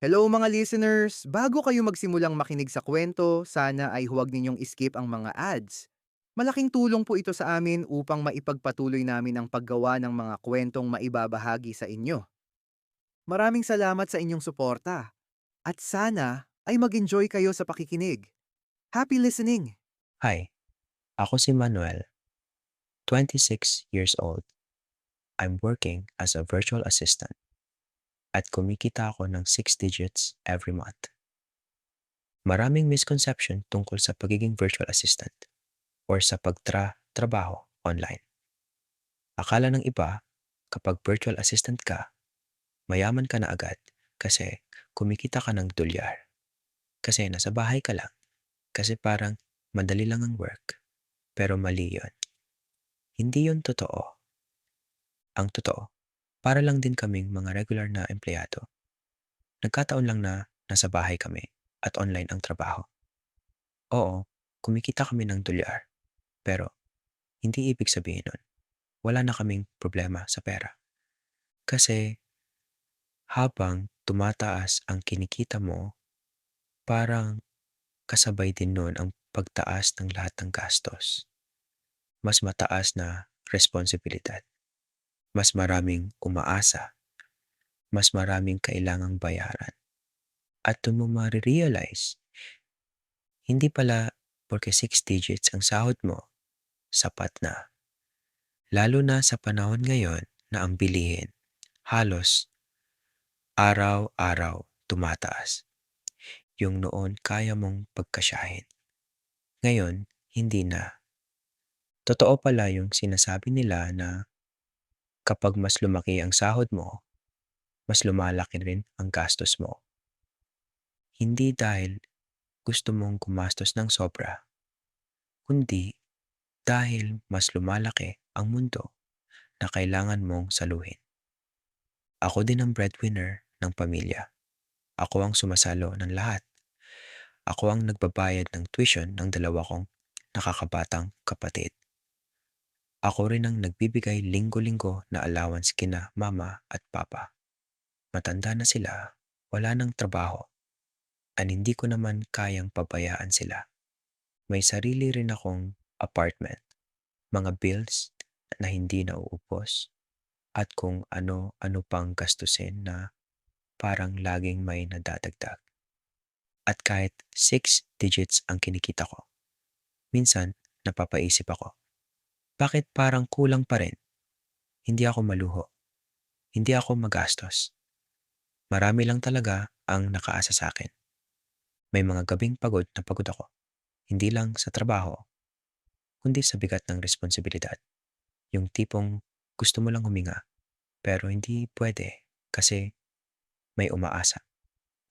Hello mga listeners! Bago kayo magsimulang makinig sa kwento, sana ay huwag ninyong skip ang mga ads. Malaking tulong po ito sa amin upang maipagpatuloy namin ang paggawa ng mga kwentong maibabahagi sa inyo. Maraming salamat sa inyong suporta. At sana ay mag-enjoy kayo sa pakikinig. Happy listening! Hi, ako si Manuel, 26 years old. I'm working as a virtual assistant at kumikita ako ng 6 digits every month. Maraming misconception tungkol sa pagiging virtual assistant or sa pagtrabaho online. Akala ng iba, kapag virtual assistant ka, mayaman ka na agad kasi kumikita ka ng dolyar. Kasi nasa bahay ka lang, kasi parang madali lang ang work. Pero mali yun. Hindi yun totoo. Ang totoo, para lang din kaming mga regular na empleyado. Nagkataon lang na nasa bahay kami at online ang trabaho. Oo, kumikita kami ng dolyar, pero hindi ibig sabihin nun, wala na kaming problema sa pera. Kasi habang tumataas ang kinikita mo, parang kasabay din nun ang pagtaas ng lahat ng gastos. Mas mataas na responsibilidad, mas maraming umaasa, mas maraming kailangang bayaran. At dun mo marirealize, hindi pala porque 6 digits ang sahod mo, sapat na. Lalo na sa panahon ngayon na ang bilihin halos araw-araw tumataas. Yung noon kaya mong pagkasyahin. Ngayon, hindi na. Totoo pala yung sinasabi nila na kapag mas lumaki ang sahod mo, mas lumalaki rin ang gastos mo. Hindi dahil gusto mong gumastos ng sobra, kundi dahil mas lumalaki ang mundo na kailangan mong saluhin. Ako din ang breadwinner ng pamilya. Ako ang sumasalo ng lahat. Ako ang nagbabayad ng tuition ng dalawa kong nakakabatang kapatid. Ako rin ang nagbibigay linggo-linggo na allowance kina mama at papa. Matanda na sila, wala nang trabaho, at hindi ko naman kayang pabayaan sila. May sarili rin akong apartment, mga bills na hindi nauubos, at kung ano-ano pang gastusin na parang laging may nadadagdag. At kahit 6 digits ang kinikita ko, minsan napapaisip ako, bakit parang kulang pa rin? Hindi ako maluho, hindi ako magastos. Marami lang talaga ang nakaasa sa akin. May mga gabing pagod na pagod ako, hindi lang sa trabaho, kundi sa bigat ng responsibilidad. Yung tipong gusto mo lang huminga, pero hindi pwede kasi may umaasa.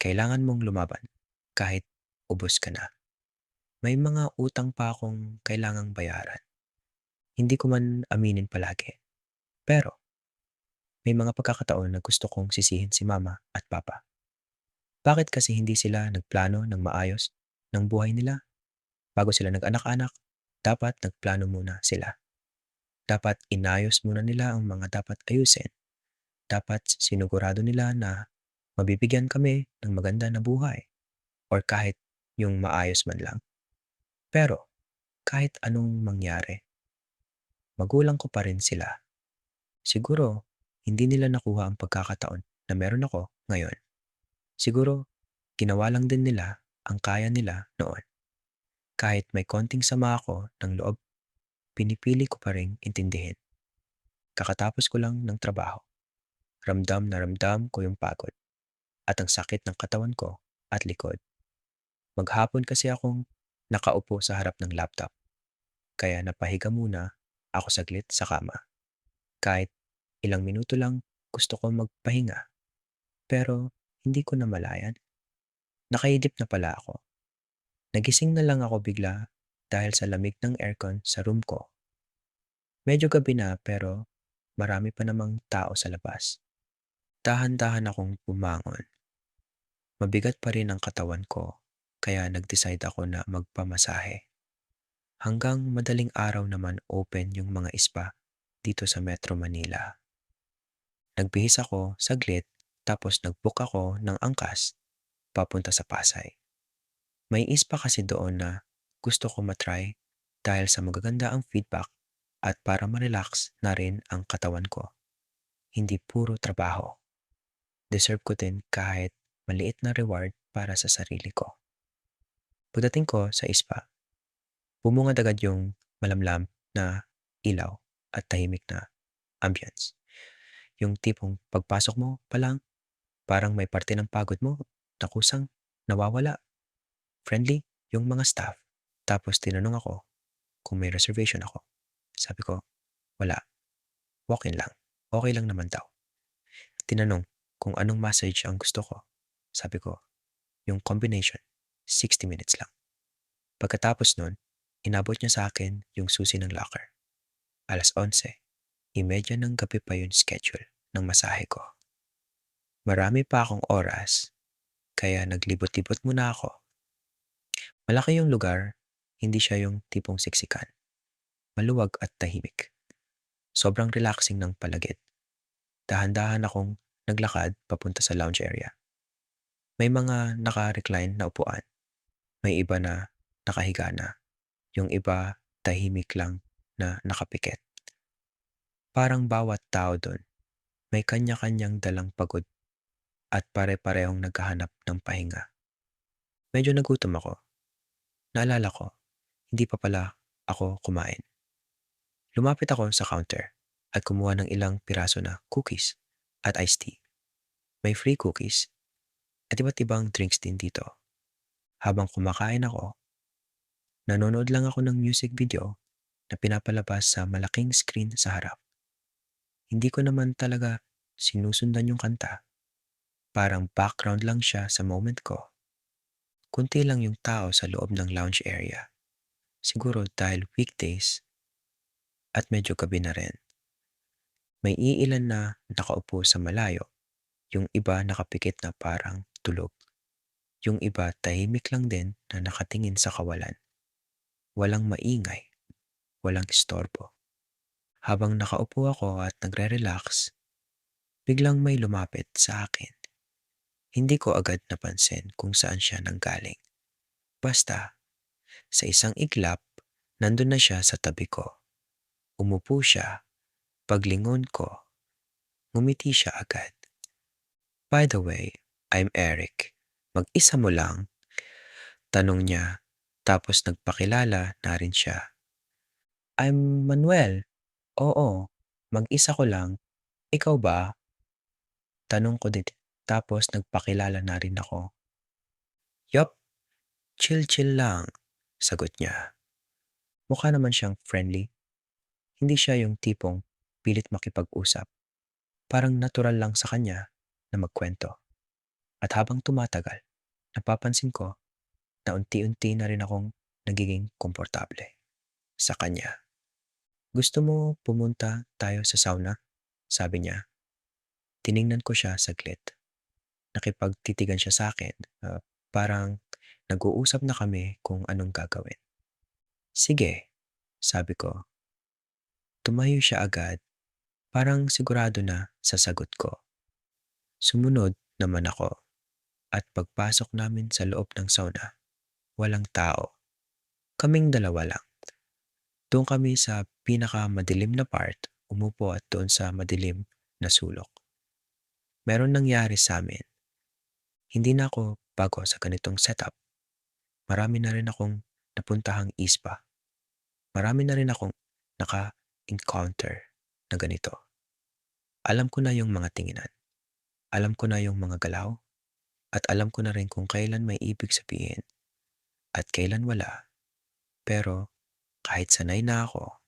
Kailangan mong lumaban kahit ubos ka na. May mga utang pa akong kailangang bayaran. Hindi ko man aminin palagi. Pero may mga pagkakataon na gusto kong sisihin si mama at papa. Bakit kasi hindi sila nagplano ng maayos ng buhay nila? Bago sila nag-anak-anak, dapat nagplano muna sila. Dapat inayos muna nila ang mga dapat ayusin. Dapat sinigurado nila na mabibigyan kami ng maganda na buhay or kahit yung maayos man lang. Pero kahit anong mangyari, magulang ko pa rin sila. Siguro, hindi nila nakuha ang pagkakataon na meron ako ngayon. Siguro, ginawa lang din nila ang kaya nila noon. Kahit may konting sama ako ng loob, pinipili ko pa rin intindihin. Kakatapos ko lang ng trabaho. Ramdam na ramdam ko yung pagod at ang sakit ng katawan ko at likod. Maghapon kasi akong nakaupo sa harap ng laptop, kaya napahiga muna ako saglit sa kama. Kahit ilang minuto lang gusto ko magpahinga, pero hindi ko namalayan. Nakaidip na pala ako. Nagising na lang ako bigla dahil sa lamig ng aircon sa room ko. Medyo gabi na pero marami pa namang tao sa labas. Dahan-dahan akong bumangon. Mabigat pa rin ang katawan ko, kaya nag-decide ako na magpamasahe. Hanggang madaling araw naman open yung mga spa dito sa Metro Manila. Nagbihis ako saglit Tapos nag-book ako ng angkas papunta sa Pasay. May ispa kasi doon na gusto ko matry dahil sa magaganda ang feedback at para ma-relax na rin ang katawan ko. Hindi puro trabaho. Deserve ko din kahit maliit na reward para sa sarili ko. Pagdating ko sa ispa, bumungad agad yung malamlam na ilaw at tahimik na ambience. Yung tipong pagpasok mo pa lang, parang may parte ng pagod mo na kusang nawawala. Friendly yung mga staff. Tapos tinanong ako kung may reservation ako. Sabi ko, wala. Walk-in lang. Okay lang naman daw. Tinanong kung anong massage ang gusto ko. Sabi ko, yung combination, 60 minutes lang. Pagkatapos nun, inabot niya sa akin yung susi ng locker. 11:30 ng gabi pa yung schedule ng masahe ko. Marami pa akong oras, kaya naglibot-libot muna ako. Malaki yung lugar, hindi siya yung tipong siksikan. Maluwag at tahimik. Sobrang relaxing ng palagid. Dahan-dahan akong naglakad papunta sa lounge area. May mga naka-recline na upuan. May iba na nakahiga na. Yung iba tahimik lang na nakapikit. Parang bawat tao doon may kanya-kanyang dalang pagod at pare-parehong naghahanap ng pahinga. Medyo nagutom ako. Naalala ko, hindi pa pala ako kumain. Lumapit ako sa counter at kumuha ng ilang piraso na cookies at iced tea. May free cookies at iba't ibang drinks din dito. Habang kumakain ako, nanonood lang ako ng music video na pinapalabas sa malaking screen sa harap. Hindi ko naman talaga sinusundan yung kanta. Parang background lang siya sa moment ko. Kunti lang yung tao sa loob ng lounge area. Siguro dahil weekdays at medyo gabi na rin. May iilan na nakaupo sa malayo. Yung iba nakapikit na parang tulog. Yung iba tahimik lang din na nakatingin sa kawalan. Walang maingay, walang istorbo. Habang nakaupo ako at nagre-relax, biglang may lumapit sa akin. Hindi ko agad napansin kung saan siya nanggaling. Basta, sa isang iglap, nandun na siya sa tabi ko. Umupo siya, paglingon ko, ngumiti siya agad. By the way, I'm Eric. Mag-isa mo lang? Tanong niya, tapos nagpakilala na rin siya. I'm Manuel. Oo, mag-isa ko lang. Ikaw ba? Tanong ko din. Tapos nagpakilala na rin ako. Yup, chill-chill lang, sagot niya. Mukha naman siyang friendly. Hindi siya yung tipong pilit makipag-usap. Parang natural lang sa kanya na magkwento. At habang tumatagal, napapansin ko na unti-unti na rin akong nagiging komportable sa kanya. Gusto mo pumunta tayo sa sauna? Sabi niya. Tiningnan ko siya saglit. Nakipagtitigan siya sa akin. Parang nag-uusap na kami kung anong gagawin. Sige, sabi ko. Tumayo siya agad. Parang sigurado na sa sagot ko. Sumunod naman ako. At pagpasok namin sa loob ng sauna, walang tao. Kaming dalawa lang. Doon kami sa pinakamadilim na part, umupo at doon sa madilim na sulok. Meron nangyari sa amin. Hindi na ako bago sa ganitong setup. Marami na rin akong napuntahang ispa. Marami na rin akong naka-encounter na ganito. Alam ko na yung mga tinginan. Alam ko na yung mga galaw. At alam ko na rin kung kailan may ibig sabihin at kailan wala. Pero kahit sanay na ako,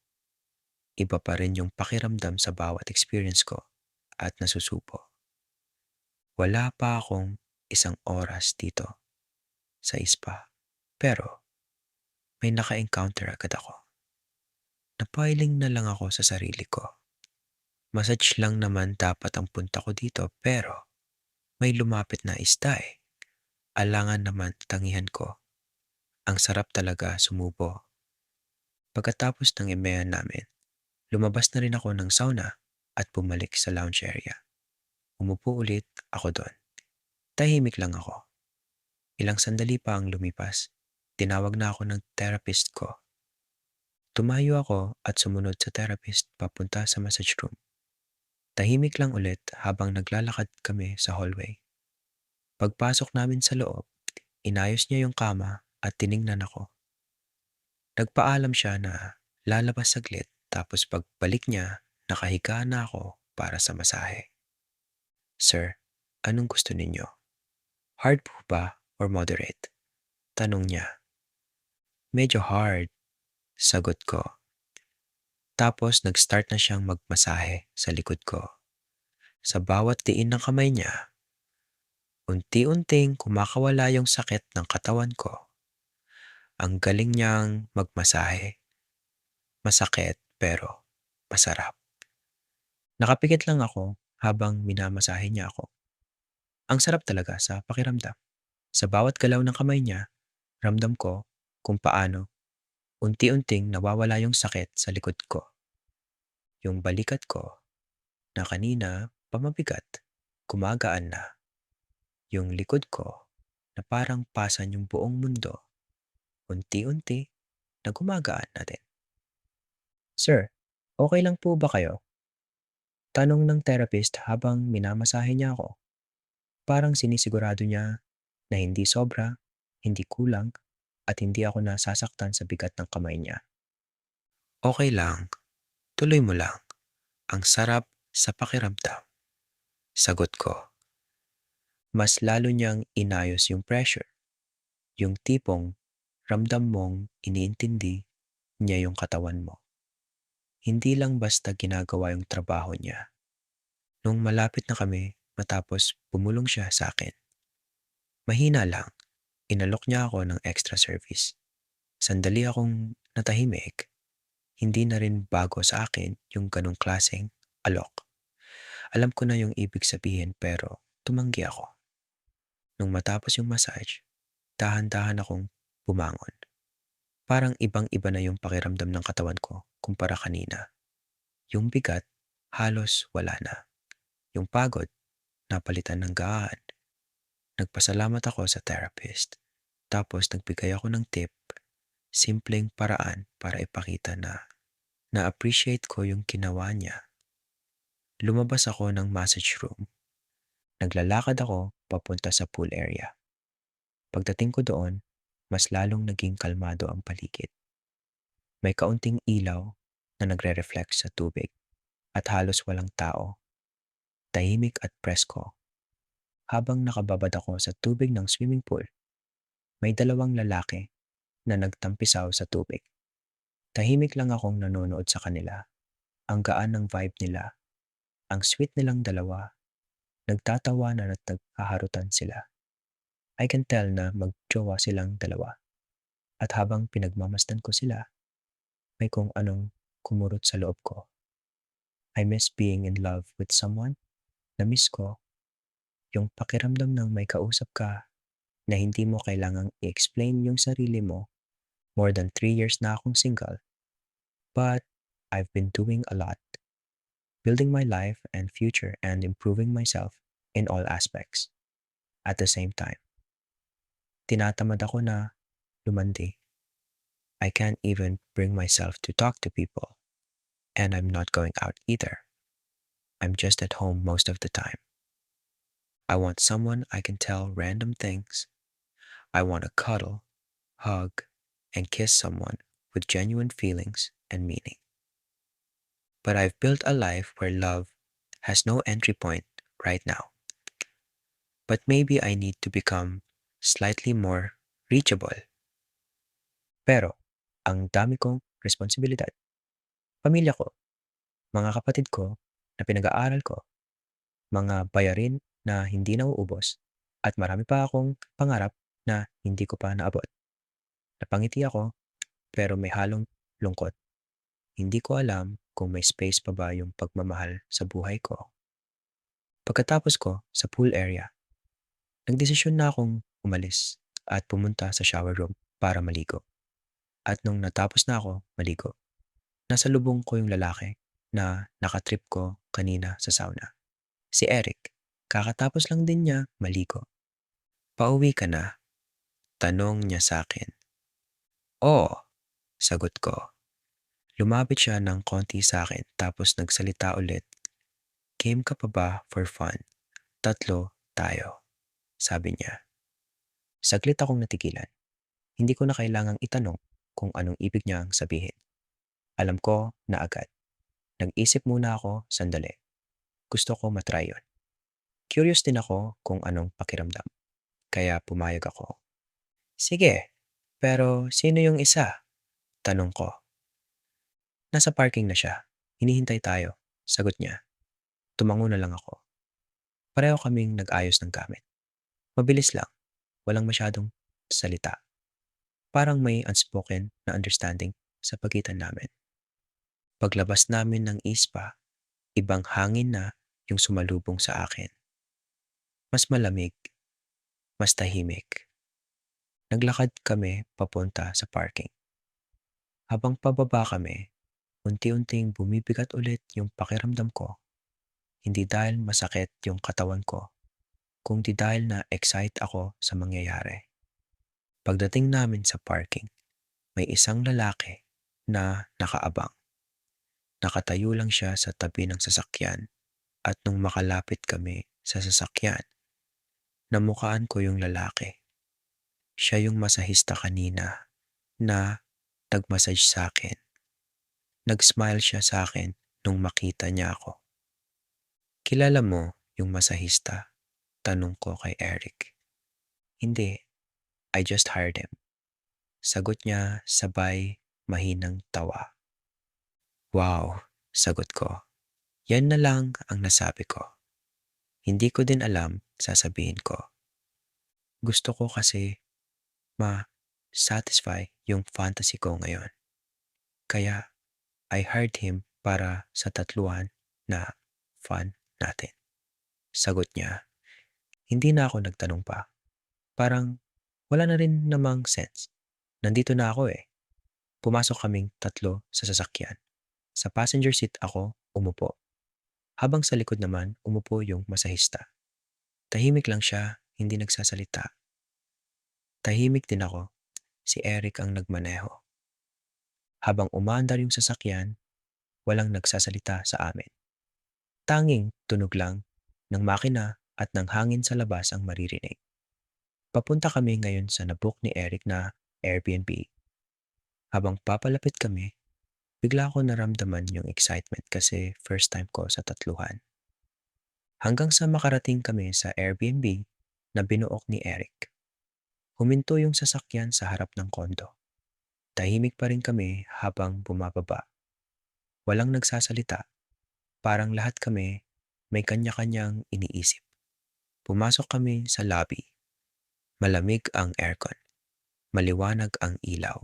iba pa rin yung pakiramdam sa bawat experience ko at nasusupo. Wala pa akong isang oras dito sa ispa. Pero may naka-encounter agad ako. Napailing na lang ako sa sarili ko. Massage lang naman dapat ang punta ko dito pero may lumapit na isda eh. Alangan naman tangihan ko. Ang sarap talaga sumubo. Pagkatapos ng EMEA namin, lumabas na rin ako ng sauna at bumalik sa lounge area. Umupo ulit ako doon. Tahimik lang ako. Ilang sandali pa ang lumipas. Tinawag na ako ng therapist ko. Tumayo ako at sumunod sa therapist papunta sa massage room. Tahimik lang ulit habang naglalakad kami sa hallway. Pagpasok namin sa loob, inayos niya yung kama at tiningnan ako. Nagpaalam siya na lalabas saglit tapos pagbalik niya, nakahiga na ako para sa masahe. Sir, anong gusto ninyo? Hard po ba or moderate? Tanong niya. Medyo hard, sagot ko. Tapos nag-start na siyang magmasahe sa likod ko. Sa bawat tiin ng kamay niya, unti-unting kumakawala yung sakit ng katawan ko. Ang galing niyang magmasahe. Masakit pero masarap. Nakapikit lang ako habang minamasahe niya ako. Ang sarap talaga sa pakiramdam. Sa bawat galaw ng kamay niya, ramdam ko kung paano unti-unting nawawala yung sakit sa likod ko. Yung balikat ko na kanina pamabigat, gumagaan na. Yung likod ko na parang pasan yung buong mundo, unti-unti na gumagaan na din. Sir, okay lang po ba kayo? Tanong ng therapist habang minamasahe niya ako. Parang sinisigurado niya na hindi sobra, hindi kulang, at hindi ako nasasaktan sa bigat ng kamay niya. Okay lang, tuloy mo lang. Ang sarap sa pakiramdam. Sagot ko. Mas lalo niyang inayos yung pressure. Yung tipong ramdam mong iniintindi niya yung katawan mo. Hindi lang basta ginagawa yung trabaho niya. Nung malapit na kami matapos bumulong siya sa akin. Mahina lang, inalok niya ako ng extra service. Sandali akong natahimik. Hindi na rin bago sa akin yung ganong klaseng alok. Alam ko na yung ibig sabihin pero tumanggi ako. Nung matapos yung massage, dahan-dahan akong bumangon. Parang ibang-iba na yung pakiramdam ng katawan ko kumpara kanina. Yung bigat, halos wala na. Yung pagod, napalitan ng gaan. Nagpasalamat ako sa therapist. Tapos nagbigay ako ng tip, simpleng paraan para ipakita na na-appreciate ko yung ginawa niya. Lumabas ako ng massage room. Naglalakad ako papunta sa pool area. Pagdating ko doon, mas lalong naging kalmado ang paligid. May kaunting ilaw na nagre-reflect sa tubig at halos walang tao. Tahimik at presko. Habang nakababad ako sa tubig ng swimming pool, may dalawang lalaki na nagtampisaw sa tubig. Tahimik lang akong nanonood sa kanila. Ang gaan ng vibe nila. Ang sweet nilang dalawa. Nagtatawanan at nagkaharutan sila. I can tell na magjowa silang dalawa. At habang pinagmamasdan ko sila, may kung anong kumurot sa loob ko. I miss being in love with someone. Na-miss ko yung pakiramdam ng may kausap ka na hindi mo kailangang i-explain yung sarili mo. More than 3 years na akong single. But I've been doing a lot. Building my life and future and improving myself in all aspects. At the same time, tinatamad ako na lumandi. I can't even bring myself to talk to people. And I'm not going out either. I'm just at home most of the time. I want someone I can tell random things. I want to cuddle, hug, and kiss someone with genuine feelings and meaning. But I've built a life where love has no entry point right now. But maybe I need to become slightly more reachable. Pero, ang dami kong responsibilidad. Pamilya ko, mga kapatid ko na pinag-aaral ko, mga bayarin na hindi nauubos, at marami pa akong pangarap na hindi ko pa naabot. Napangiti ako, pero may halong lungkot. Hindi ko alam kung may space pa ba yung pagmamahal sa buhay ko. Pagkatapos ko sa pool area, nagdesisyon na akong umalis at pumunta sa shower room para maligo. At nung natapos na ako maligo, nasa lubong ko yung lalaki na nakatrip ko kanina sa sauna. Si Eric. Kakatapos lang din niya maligo. "Pauwi ka na?" tanong niya sa'kin. "Oo," sagot ko. Lumapit siya ng konti sa'kin tapos nagsalita ulit. "Game ka pa ba for fun? Tatlo tayo," sabi niya. Saglit akong natigilan. Hindi ko na kailangang itanong kung anong ibig niyang sabihin. Alam ko na agad. Nag-isip muna ako sandali. Gusto ko matry yun. Curious din ako kung anong pakiramdam. Kaya pumayag ako. "Sige, pero sino yung isa?" tanong ko. "Nasa parking na siya. Hinihintay tayo," sagot niya. Tumango na lang ako. Pareho kaming nag-ayos ng gamit. Mabilis lang, walang masyadong salita. Parang may unspoken na understanding sa pagitan namin. Paglabas namin ng ispa, ibang hangin na yung sumalubong sa akin. Mas malamig, mas tahimik. Naglakad kami papunta sa parking. Habang pababa kami, unti-unting bumibigat ulit yung pakiramdam ko. Hindi dahil masakit yung katawan ko, kundi dahil na-excite ako sa mangyayari. Pagdating namin sa parking, may isang lalaki na nakaabang. Nakatayo lang siya sa tabi ng sasakyan at nung makalapit kami sa sasakyan, namukhaan ko yung lalaki. Siya yung masahista kanina na nag-massage sa akin. Nag-smile siya sa akin nung makita niya ako. "Kilala mo yung masahista?" tanong ko kay Eric. "Hindi, I just hired him," sagot niya sabay mahinang tawa. "Wow," sagot ko. Yan na lang ang nasabi ko. Hindi ko din alam sasabihin ko. Gusto ko kasi ma-satisfy yung fantasy ko ngayon. Kaya I hired him para sa tatluhan na fun natin. Sagot niya. Hindi na ako nagtanong pa. Parang wala na rin namang sense. Nandito na ako eh. Pumasok kaming tatlo sa sasakyan. Sa passenger seat ako umupo. Habang sa likod naman umupo yung masahista. Tahimik lang siya, hindi nagsasalita. Tahimik din ako. Si Eric ang nagmaneho. Habang umaandar yung sasakyan, walang nagsasalita sa amin. Tanging tunog lang ng makina at ng hangin sa labas ang maririnig. Papunta kami ngayon sa nabook ni Eric na Airbnb. Habang papalapit kami, bigla ko naramdaman yung excitement kasi first time ko sa tatluhan. Hanggang sa makarating kami sa Airbnb na binuok ni Eric. Huminto yung sasakyan sa harap ng kondo. Tahimik pa rin kami habang bumababa. Walang nagsasalita. Parang lahat kami may kanya-kanyang iniisip. Pumasok kami sa lobby. Malamig ang aircon. Maliwanag ang ilaw.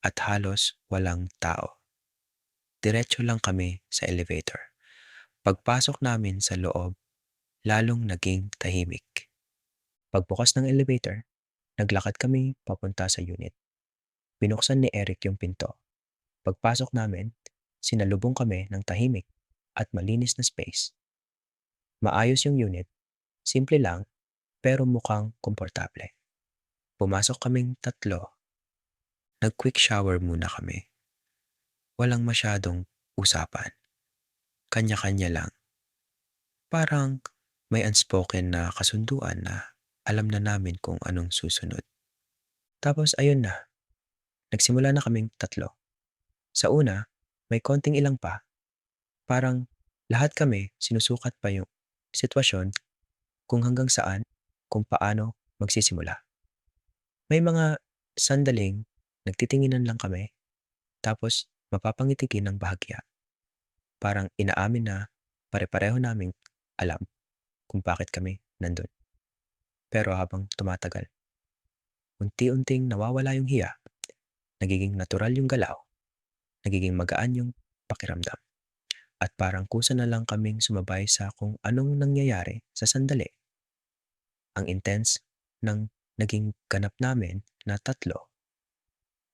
At halos walang tao. Diretso lang kami sa elevator. Pagpasok namin sa loob, lalong naging tahimik. Pagbukas ng elevator, naglakad kami papunta sa unit. Binuksan ni Eric yung pinto. Pagpasok namin, sinalubong kami ng tahimik at malinis na space. Maayos yung unit, simple lang, pero mukhang komportable. Pumasok kaming tatlo. Nag-quick shower muna kami. Walang masyadong usapan. Kanya-kanya lang. Parang may unspoken na kasunduan na alam na namin kung anong susunod. Tapos ayun na, nagsimula na kaming tatlo. Sa una, may konting ilang pa. Parang lahat kami sinusukat pa yung sitwasyon kung hanggang saan, kung paano magsisimula. May mga sandaling nagtitinginan lang kami, tapos mapapangitikin ng bahagya. Parang inaamin na pare-pareho naming alam kung bakit kami nandun. Pero habang tumatagal, unti-unting nawawala yung hiya, nagiging natural yung galaw, nagiging magaan yung pakiramdam. At parang kusa na lang kaming sumabay sa kung anong nangyayari sa sandali. Ang intense ng naging ganap namin na tatlo.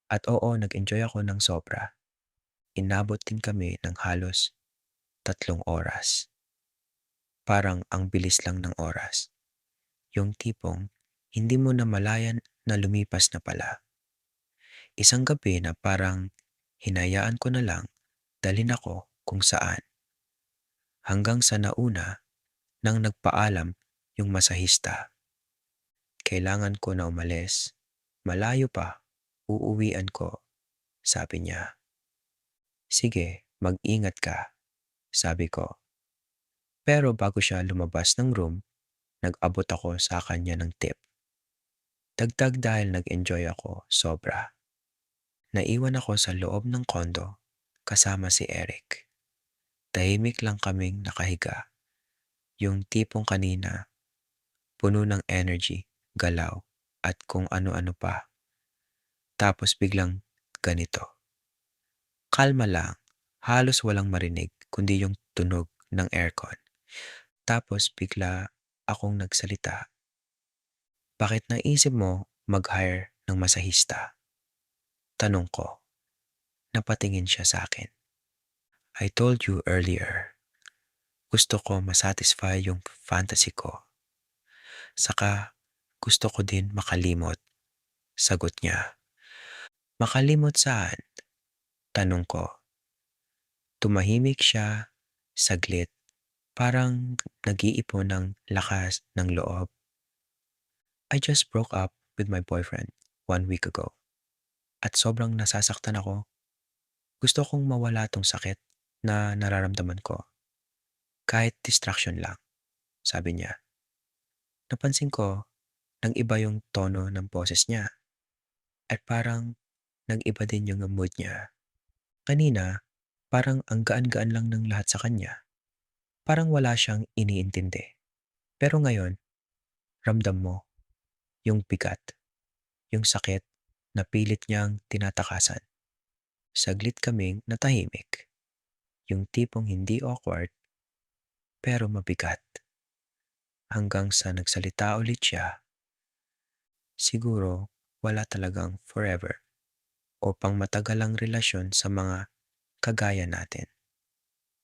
At oo, nag-enjoy ako ng sobra. Inabot din kami ng halos 3 oras. parang ang bilis lang ng oras. Yung tipong hindi mo namalayan na lumipas na pala. Isang gabi na parang hinayaan ko na lang dalhin ako kung saan hanggang sa nauna nang nagpaalam yung masahista. Kailangan ko na umalis. Malayo pa. Uuwian ko, sabi niya. Sige, mag-ingat ka, sabi ko. Pero bago siya lumabas ng room, nag-abot ako sa kanya ng tip. Dagdag dahil nag-enjoy ako sobra. Naiwan ako sa loob ng kondo kasama si Eric. Tahimik lang kaming nakahiga. Yung tipong kanina, puno ng energy, galaw, at kung ano-ano pa. Tapos biglang ganito. Kalma lang, halos walang marinig kundi yung tunog ng aircon. Tapos bigla akong nagsalita. Bakit naisip mo mag-hire ng masahista? Tanong ko. Napatingin siya sa akin. I told you earlier, gusto ko masatisfy yung fantasy ko. Saka gusto ko din makalimot, sagot niya. Makalimot saan? Tanong ko. Tumahimik siya, saglit, parang nag-iipon ng lakas ng loob. I just broke up with my boyfriend 1 week ago. At sobrang nasasaktan ako. Gusto kong mawala tong sakit na nararamdaman ko. Kahit distraction lang, sabi niya. Napansin ko, nang iba yung tono ng boses niya. At parang nag-iba din yung mood niya. Kanina, parang ang gaan-gaan lang ng lahat sa kanya. Parang wala siyang iniintindi. Pero ngayon, ramdam mo yung bigat, yung sakit na pilit niyang tinatakasan. Saglit kaming natahimik. Yung tipong hindi awkward pero mabigat. Hanggang sa nagsalita ulit siya, siguro wala talagang forever o pangmatagalang relasyon sa mga kagaya natin.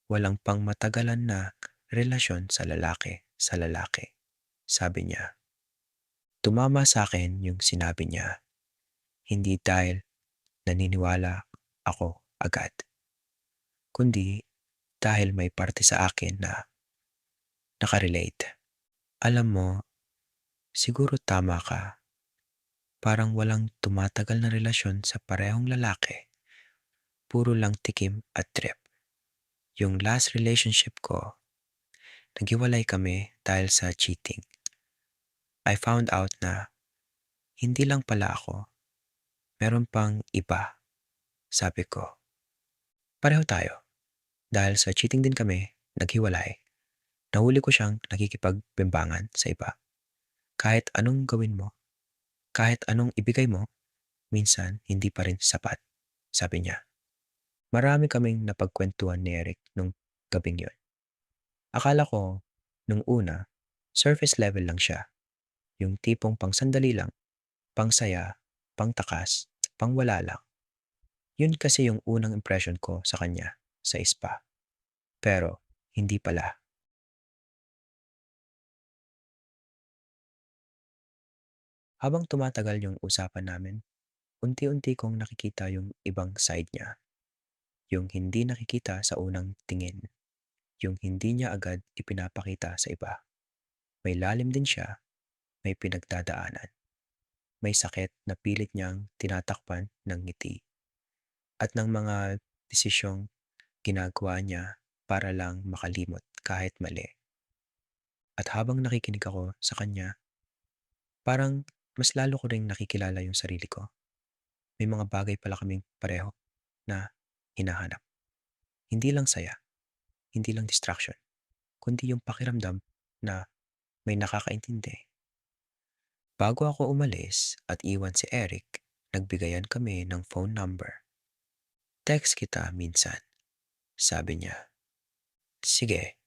Walang pangmatagalan na relasyon sa lalaki, sabi niya. Tumama sa akin yung sinabi niya, hindi dahil naniniwala ako agad, kundi dahil may parte sa akin na nakarelate. Alam mo, siguro tama ka. Parang walang tumatagal na relasyon sa parehong lalaki. Puro lang tikim at trip. Yung last relationship ko, naghiwalay kami dahil sa cheating. I found out na hindi lang pala ako, meron pang iba, sabi ko. Pareho tayo. Dahil sa cheating din kami, naghiwalay. Nahuli ko siyang nakikipagbimbangan sa iba. Kahit anong gawin mo, kahit anong ibigay mo, minsan hindi pa rin sapat, sabi niya. Marami kaming napagkwentuhan ni Eric nung gabing yun. Akala ko, nung una, surface level lang siya. Yung tipong pang sandali lang, pang saya, pang takas, pang wala lang. Yun kasi yung unang impression ko sa kanya, sa spa. Pero, hindi pala. Habang tumatagal yung usapan namin, unti-unti kong nakikita yung ibang side niya. Yung hindi nakikita sa unang tingin. Yung hindi niya agad ipinapakita sa iba. May lalim din siya, may pinagdadaanan. May sakit na pilit niyang tinatakpan ng ngiti. At ng mga desisyong ginagawa niya para lang makalimot kahit mali. At habang nakikinig ako sa kanya, parang mas lalo ko ring nakikilala yung sarili ko. May mga bagay pala kaming pareho na hinahanap. Hindi lang saya, hindi lang distraction, kundi yung pakiramdam na may nakakaintindi. Bago ako umalis at iwan si Eric, nagbigayan kami ng phone number. Text kita minsan, sabi niya. Sige,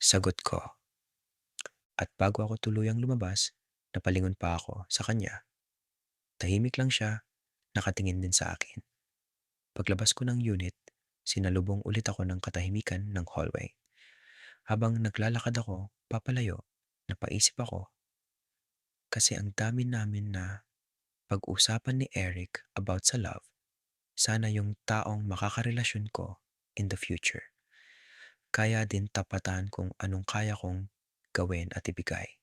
sagot ko. At bago ako tuluyang lumabas, napalingon pa ako sa kanya. Tahimik lang siya, nakatingin din sa akin. Paglabas ko ng unit, sinalubong ulit ako ng katahimikan ng hallway. Habang naglalakad ako, papalayo, napaisip ako kasi ang dami namin na pag-usapan ni Eric about sa love, sana yung taong makakarelasyon ko in the future. Kaya din tapatan kung anong kaya kong gawin at ibigay.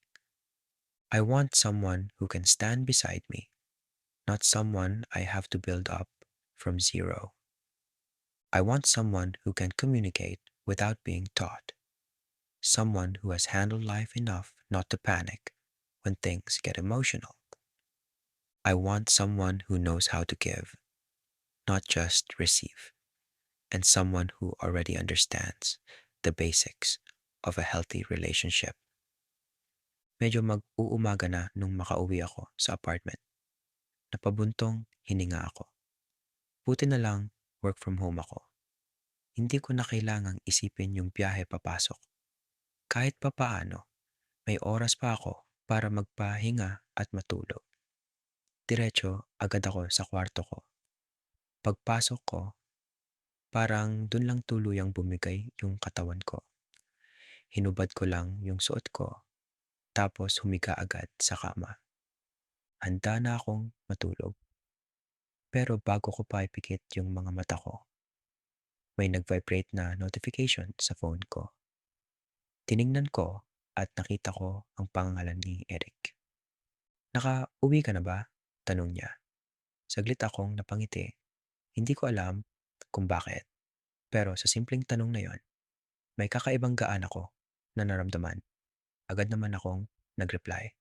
I want someone who can stand beside me, not someone I have to build up from zero. I want someone who can communicate without being taught, someone who has handled life enough not to panic when things get emotional. I want someone who knows how to give, not just receive, and someone who already understands the basics of a healthy relationship. Medyo mag-uumaga na nung makauwi ako sa apartment. Napabuntong hininga ako. Buti na lang work from home ako. Hindi ko na kailangang isipin yung biyahe papasok. Kahit papaano, may oras pa ako para magpahinga at matulog. Diretso agad ako sa kwarto ko. Pagpasok ko, parang dun lang tuluyang bumigay yung katawan ko. Hinubad ko lang yung suot ko, tapos humiga agad sa kama. Handa na akong matulog. Pero bago ko pa ipikit yung mga mata ko, may nag-vibrate na notification sa phone ko. Tiningnan ko at nakita ko ang pangalan ni Eric. "Nakauwi ka na ba?" tanong niya. Saglit akong napangiti. Hindi ko alam kung bakit, pero sa simpleng tanong na yon, may kakaibang gaan ako na naramdaman. Agad naman akong nag-reply.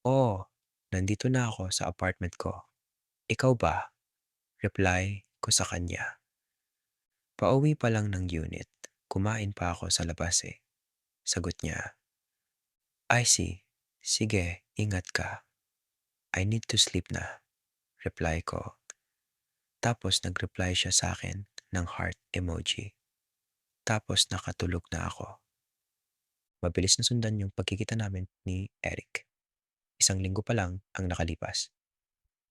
"Oo, nandito na ako sa apartment ko. Ikaw ba?" Reply ko sa kanya. "Pauwi pa lang ng unit. Kumain pa ako sa labas eh." Sagot niya. "I see. Sige, ingat ka. I need to sleep na." Reply ko. Tapos nag-reply siya sa akin ng heart emoji. Tapos nakatulog na ako. Mabilis na sundan yung pagkikita namin ni Eric. 1 linggo pa lang ang nakalipas.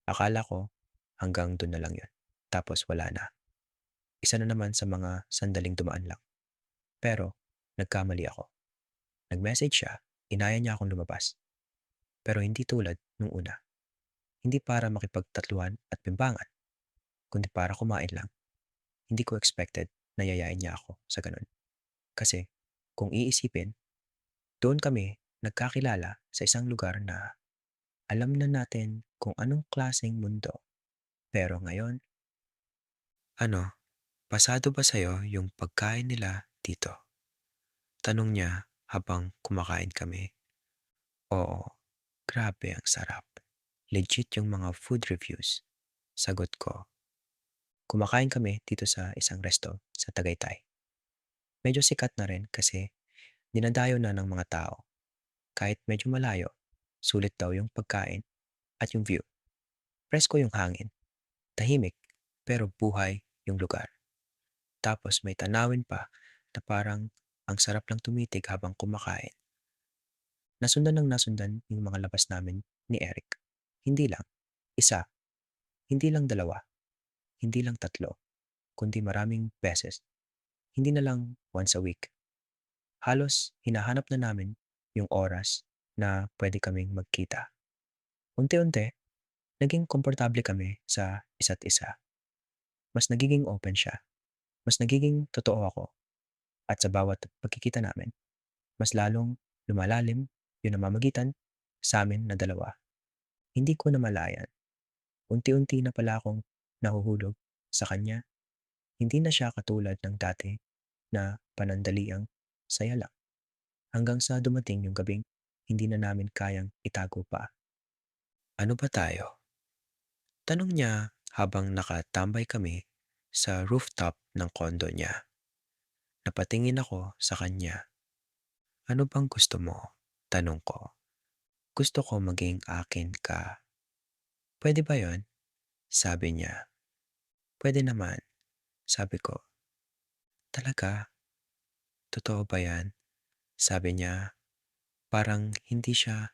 Akala ko hanggang dun na lang yun. Tapos wala na. Isa na naman sa mga sandaling dumaan lang. Pero nagkamali ako. Nag-message siya, inaya niya akong lumabas. Pero hindi tulad nung una. Hindi para makipagtatluhan at bimbangan, kundi para kumain lang. Hindi ko expected na yayain niya ako sa ganun. Kasi kung iisipin, doon kami nagkakilala sa isang lugar na alam na natin kung anong klaseng mundo. Pero ngayon, ano, pasado ba sa'yo yung pagkain nila dito? Tanong niya habang kumakain kami. Oo, grabe ang sarap. Legit yung mga food reviews. Sagot ko. Kumakain kami dito sa isang resto sa Tagaytay. Medyo sikat na rin kasi dinadayo na ng mga tao. Kahit medyo malayo, sulit daw yung pagkain at yung view. Presko yung hangin. Tahimik, pero buhay yung lugar. Tapos may tanawin pa na parang ang sarap lang tumitig habang kumakain. Nasundan ng nasundan yung mga labas namin ni Eric. Hindi lang, isa, hindi lang dalawa, hindi lang tatlo, kundi maraming beses. Hindi na lang once a week. Halos hinahanap na namin yung oras na pwede kaming magkita. Unti-unti, naging komportable kami sa isa't isa. Mas nagiging open siya. Mas nagiging totoo ako. At sa bawat pagkikita namin, mas lalong lumalalim yung namamagitan sa amin na dalawa. Hindi ko namalayan. Unti-unti na pala akong nahuhulog sa kanya. Hindi na siya katulad ng dati na panandaliang saya lang. Hanggang sa dumating yung gabing hindi na namin kayang itago pa. Ano ba tayo? Tanong niya habang nakatambay kami sa rooftop ng kondo niya. Napatingin ako sa kanya. Ano bang gusto mo? Tanong ko. Gusto ko maging akin ka. Pwede ba yon? Sabi niya. Pwede naman. Sabi ko. Talaga? Totoo ba yan? Sabi niya. Parang hindi siya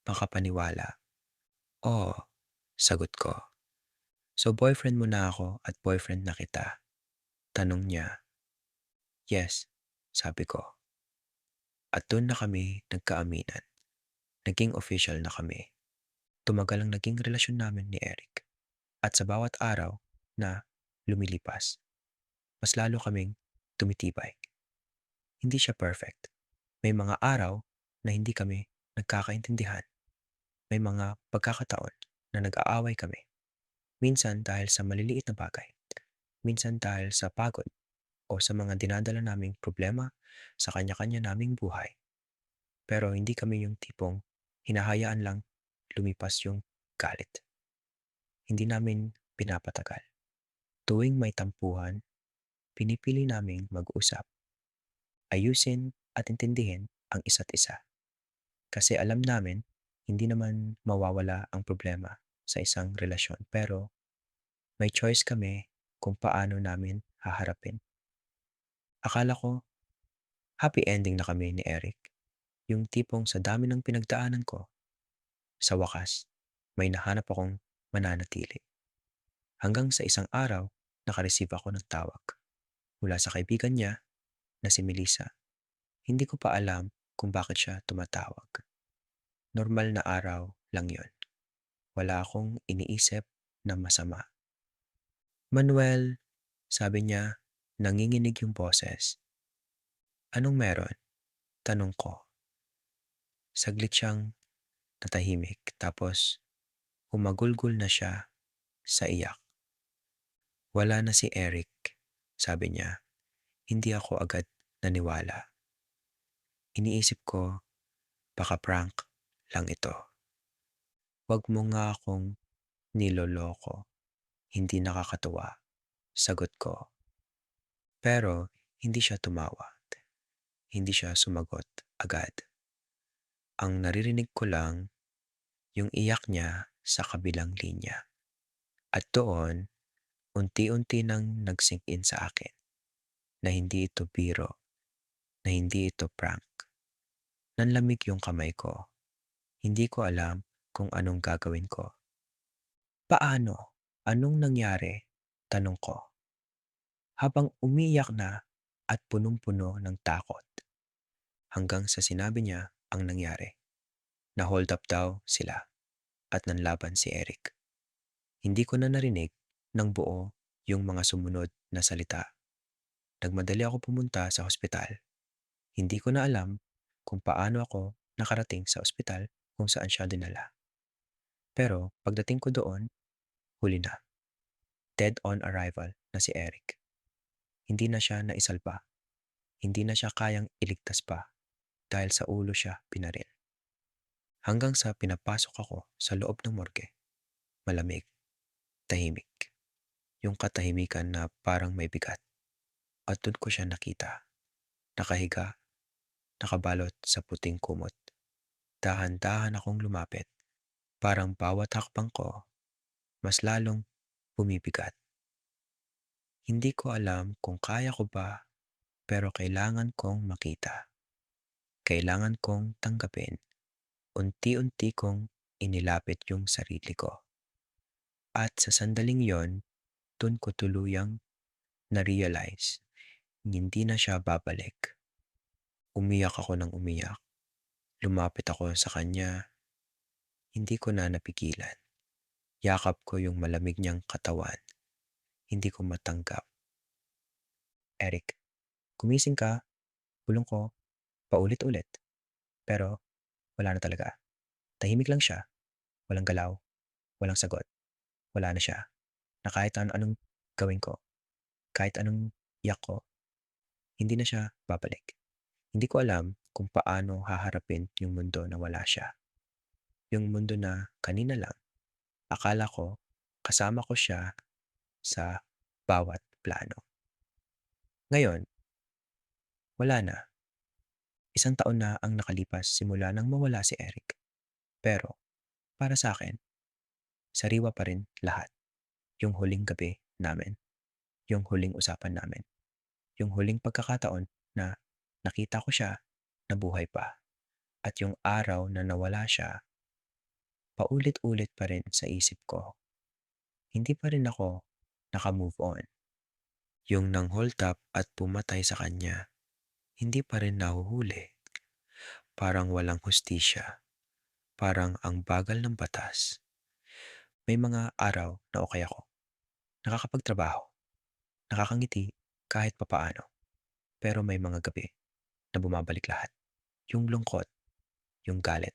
makapaniwala. Oo, sagot ko. So boyfriend mo na ako at boyfriend na kita? Tanong niya. Yes, sabi ko. At dun na kami nagkaaminan. Naging official na kami. Tumagal ang naging relasyon namin ni Eric. At sa bawat araw na lumilipas, mas lalo kaming tumitibay. Hindi siya perfect. May mga araw na hindi kami nagkakaintindihan. May mga pagkakataon na nag-aaway kami. Minsan dahil sa maliliit na bagay. Minsan dahil sa pagod o sa mga dinadala naming problema sa kanya-kanya naming buhay. Pero hindi kami yung tipong hinahayaan lang lumipas yung galit. Hindi namin pinapatagal. Tuwing may tampuhan, pinipili naming mag-usap, ayusin at intindihin ang isa't isa. Kasi alam namin, hindi naman mawawala ang problema sa isang relasyon pero may choice kami kung paano namin haharapin. Akala ko happy ending na kami ni Eric. Yung tipong sa dami ng pinagdaanan ko, sa wakas, may nahanap akong mananatili. Hanggang sa isang araw, nakareceive ako ng tawag mula sa kaibigan niya na si Melissa. Hindi ko pa alam kung bakit siya tumatawag. Normal na araw lang yon. Wala akong iniisip na masama. Manuel, sabi niya, nanginginig yung boses. Anong meron? Tanong ko. Saglit siyang natahimik tapos humagulgol na siya sa iyak. Wala na si Eric, sabi niya. Hindi ako agad naniwala. Iniisip ko, baka prank lang ito. Wag mo nga akong niloloko. Hindi nakakatuwa. Sagot ko. Pero hindi siya tumawa. Hindi siya sumagot agad. Ang naririnig ko lang yung iyak niya sa kabilang linya. At doon, unti-unti nang nag-sink in sa akin na hindi ito biro, na hindi ito prank. Nanlamig yung kamay ko. Hindi ko alam kung anong gagawin ko. Paano? Anong nangyari? Tanong ko. Habang umiyak na at punong-puno ng takot. Hanggang sa sinabi niya ang nangyari. Na-hold up daw sila at nanlaban si Eric. Hindi ko na narinig ng buo yung mga sumunod na salita. Nagmadali ako pumunta sa ospital. Hindi ko na alam kung paano ako nakarating sa ospital kung saan siya dinala. Pero pagdating ko doon, huli na. Dead on arrival na si Eric. Hindi na siya naisalba. Hindi na siya kayang iligtas pa dahil sa ulo siya pinaril. Hanggang sa pinapasok ako sa loob ng morgue. Malamig, tahimik. Yung katahimikan na parang may bigat. At doon ko siya nakita. Nakahiga, nakabalot sa puting kumot. Dahan-dahan akong lumapit. Parang bawat hakbang ko, mas lalong bumibigat. Hindi ko alam kung kaya ko ba, pero kailangan kong makita. Kailangan kong tanggapin. Unti-unti kong inilapit yung sarili ko. At sa sandaling yon, dun ko tuluyang na-realize, hindi na siya babalik. Umiyak ako ng umiyak. Lumapit ako sa kanya. Hindi ko na napigilan. Yakap ko yung malamig niyang katawan. Hindi ko matanggap. Eric, gumising ka. Bulong ko, paulit-ulit. Pero wala na talaga. Tahimik lang siya. Walang galaw. Walang sagot. Wala na siya. Na kahit anong gawin ko, kahit anong yak ko, hindi na siya babalik. Hindi ko alam kung paano haharapin yung mundo na wala siya. Yung mundo na kanina lang, akala ko kasama ko siya sa bawat plano. Ngayon, wala na. Isang taon na ang nakalipas simula nang mawala si Eric. Pero, para sa akin, sariwa pa rin lahat. Yung huling gabi namin, yung huling usapan namin, yung huling pagkakataon na nakita ko siya na buhay pa. At yung araw na nawala siya, paulit-ulit pa rin sa isip ko. Hindi pa rin ako naka-move on. Yung nang hold up at pumatay sa kanya, hindi pa rin nahuhuli. Parang walang hustisya, parang ang bagal ng batas. May mga araw na okey ako, nakakapagtrabaho, nakakangiti kahit papaano. Pero may mga gabi na bumabalik lahat. Yung lungkot, yung galit,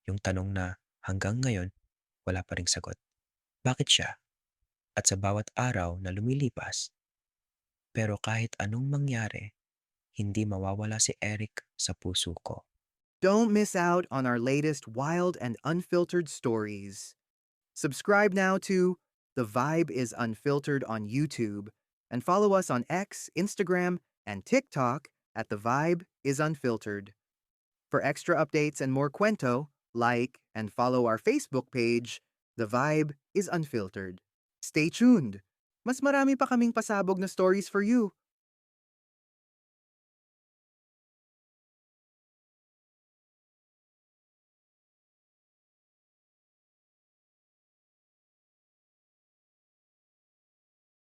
yung tanong na hanggang ngayon wala pa ring sagot. Bakit siya? At sa bawat araw na lumilipas, pero kahit anong mangyari, hindi mawawala si Eric sa puso ko. Don't miss out on our latest wild and unfiltered stories. Subscribe now to The Vibe is Unfiltered on YouTube and follow us on X, Instagram, and TikTok at The Vibe is Unfiltered. For extra updates and more cuento, like and follow our Facebook page, The Vibe is Unfiltered. Stay tuned! Mas marami pa kaming pasabog na stories for you.